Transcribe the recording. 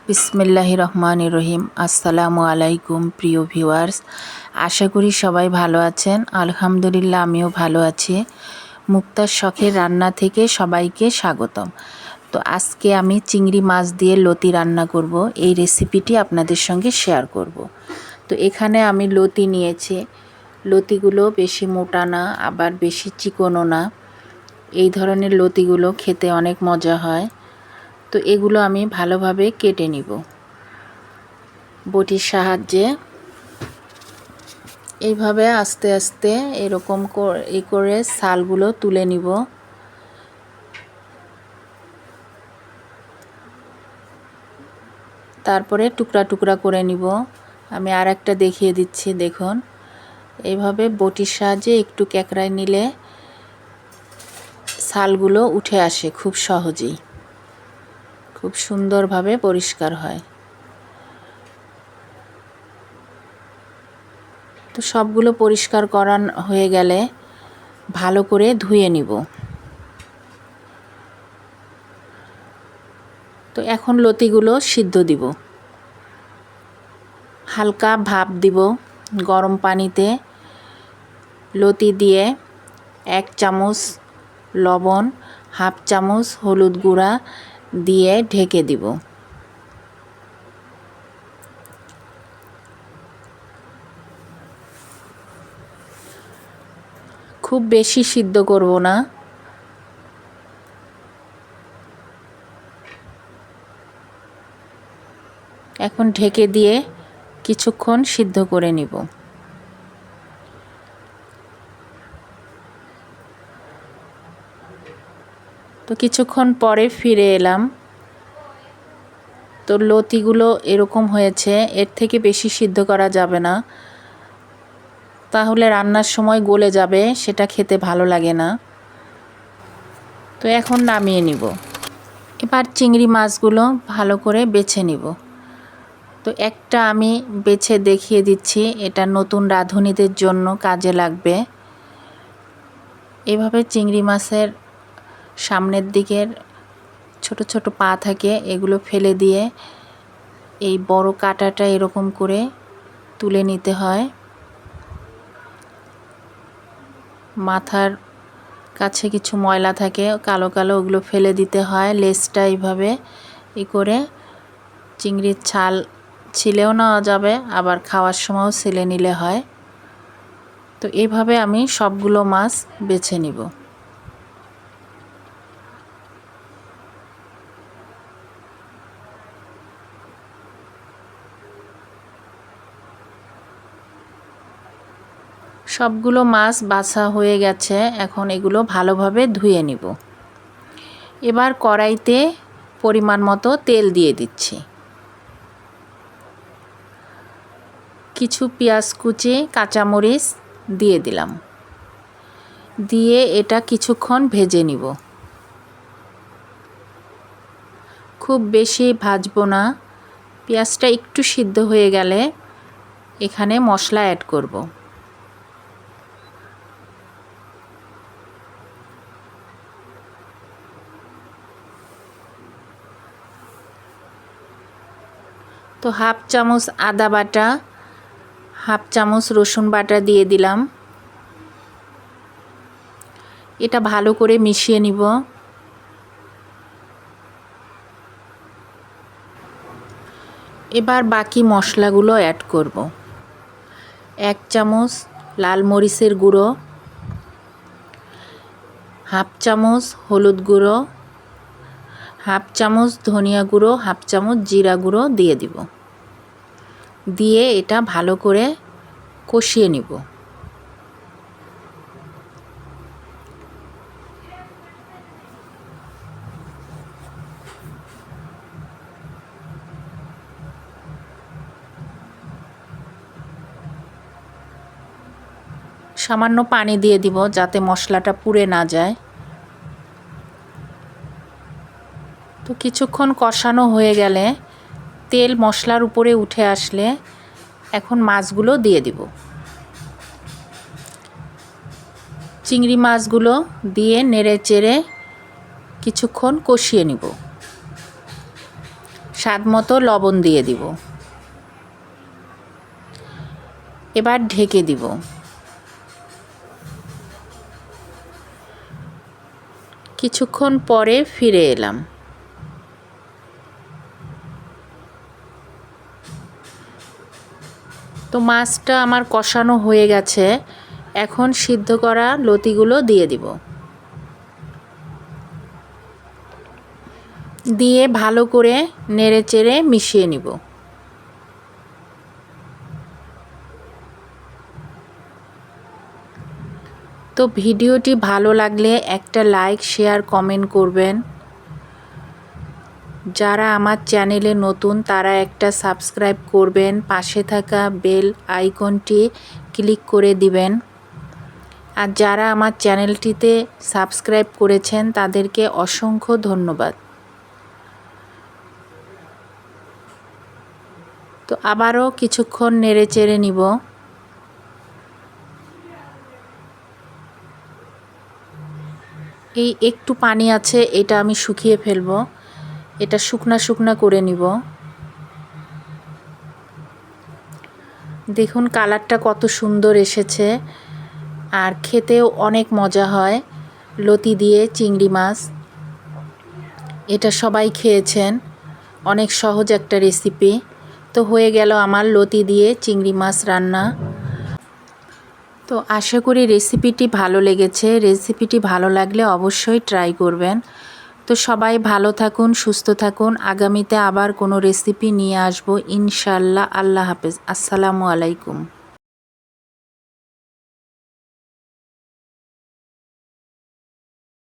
বিসমিল্লাহির রহমানির রহিম। আসসালামু আলাইকুম প্রিয় ভিউয়ার্স, আশা করি সবাই ভালো আছেন। আলহামদুলিল্লাহ আমিও ভালো আছি। মুক্তার শখের রান্না থেকে সবাইকে স্বাগতম। তো আজকে আমি চিংড়ি মাছ দিয়ে লতি রান্না করব। এই রেসিপিটি আপনাদের সঙ্গে শেয়ার করব। তো এখানে আমি লতি নিয়েছি। লতিগুলো বেশি মোটা না, আবার বেশি চিকনও না। এই ধরনের লতিগুলো খেতে অনেক মজা হয়। তো এগুলো আমি ভালোভাবে কেটে নিব বটির সাহায্যে। এইভাবে আস্তে আস্তে এরকম করে ছালগুলো তুলে নিব। তারপরে টুকরা টুকরা করে নিব। আমি আর একটা দেখিয়ে দিচ্ছি, দেখুন। এইভাবে বটির সাহায্যে একটু ক্যাকড়ায় নিলে ছালগুলো উঠে আসে খুব সহজেই, খুব সুন্দরভাবে পরিষ্কার হয়। তো সবগুলো পরিষ্কার করা হয়ে গেলে ভালো করে ধুয়ে নিব। তো এখন লতিগুলো সিদ্ধ দিব। হালকা ভাপ দিব গরম পানিতে। লতি দিয়ে 1 চামচ লবণ, হাফ চামচ হলুদ গুঁড়া দিয়ে ঢেকে দিব। খুব বেশি সিদ্ধ করব না। এখন ঢেকে দিয়ে কিছুক্ষণ সিদ্ধ করে নিব। তো কিছুক্ষণ পরে ফিরে এলাম। তো লতিগুলো এরকম হয়েছে, এর থেকে বেশি সিদ্ধ করা যাবে না, তাহলে রান্নার সময় গলে যাবে, সেটা খেতে ভালো লাগে না। তো এখন নামিয়ে নিব। এবার চিংড়ি মাছগুলো ভালো করে বেছে নিব। তো একটা আমি বেছে দেখিয়ে দিচ্ছি, এটা নতুন রাঁধুনিদের জন্য কাজে লাগবে। এভাবে চিংড়ি মাছের সামনের দিকের ছোট ছোট পা থাকে, এগুলো ফেলে দিয়ে এই বড় কাঁটাটা এরকম করে তুলে নিতে হয়। মাথার কাছে কিছু ময়লা থাকে কালো কালো, ওগুলো ফেলে দিতে হয়। লেজটা এইভাবে করে চিংড়ির ছাল ছিলেও নেওয়া যাবে, আবার খাওয়ার সময়ও ছিলে নিলে হয়। তো এইভাবে আমি সবগুলো মাছ বেছে নিব। সবগুলো মাছ বাছা হয়ে গেছে, এখন এগুলো ভালোভাবে ধুয়ে নিব। এবার কড়াইতে পরিমাণ মতো তেল দিয়ে দিচ্ছি। কিছু পেঁয়াজ কুচি, কাঁচামরিচ দিয়ে দিলাম। দিয়ে এটা কিছুক্ষণ ভেজে নিব। খুব বেশি ভাজবো না। পেঁয়াজটা একটু সিদ্ধ হয়ে গেলে এখানে মশলা অ্যাড করব। তো হাফ চামচ আদা বাটা, হাফ চামচ রসুন বাটা দিয়ে দিলাম। এটা ভালো করে মিশিয়ে নিব। এবার বাকি মশলাগুলো অ্যাড করব। 1 চামচ লাল মরিচের গুঁড়ো, হাফ চামচ হলুদ গুঁড়ো, হাফ চামচ ধনিয়া গুঁড়ো, হাফ চামচ জিরা গুঁড়ো দিয়ে দিব। দিয়ে এটা ভালো করে কষিয়ে নিব। সামান্য পানি দিয়ে দিব যাতে মশলাটা পুড়ে না যায়। তো কিছুক্ষণ কষানো হয়ে গেলে তেল মশলার উপরে উঠে আসলে এখন মাছগুলো দিয়ে দিব। চিংড়ি মাছগুলো দিয়ে নেড়ে চেড়ে কিছুক্ষণ কষিয়ে নিব। স্বাদ মতো লবণ দিয়ে দিব। এবার ঢেকে দিব। কিছুক্ষণ পরে ফিরে এলাম। তো মাছটা আমার কষানো হয়ে গেছে, এখন সিদ্ধ করা লতিগুলো দিয়ে দিব। দিয়ে ভালো করে নেড়েচেড়ে মিশিয়ে নিব। তো ভিডিওটি ভালো লাগলে একটা লাইক, শেয়ার, কমেন্ট করবেন। যারা আমার চ্যানেলে নতুন তারা একটা সাবস্ক্রাইব করবেন, পাশে থাকা বেল আইকনটি ক্লিক করে দিবেন। আর যারা আমার চ্যানেলটিতে সাবস্ক্রাইব করেছেন তাদেরকে অসংখ্য ধন্যবাদ। তো আবারও কিছুক্ষণ নেড়েচেড়ে নিব। এই একটু পানি আছে, এটা আমি শুকিয়ে ফেলবো। এটা শুকনা শুকনা করে নিব। দেখুন কালারটা কত সুন্দর এসেছে, আর খেতেও অনেক মজা হয়। লতি দিয়ে চিংড়ি মাছ, এটা সবাই খেয়েছেন, অনেক সহজ একটা রেসিপি। তো হয়ে গেল আমার লতি দিয়ে চিংড়ি মাছ রান্না। তো আশা করি রেসিপিটি ভালো লেগেছে। রেসিপিটি ভালো লাগলে অবশ্যই ট্রাই করবেন। তো সবাই ভালো থাকুন, সুস্থ থাকুন। আগামীতে আবার কোনো রেসিপি নিয়ে আসবো ইনশাল্লাহ। আল্লাহ হাফেজ। আসসালামু আলাইকুম।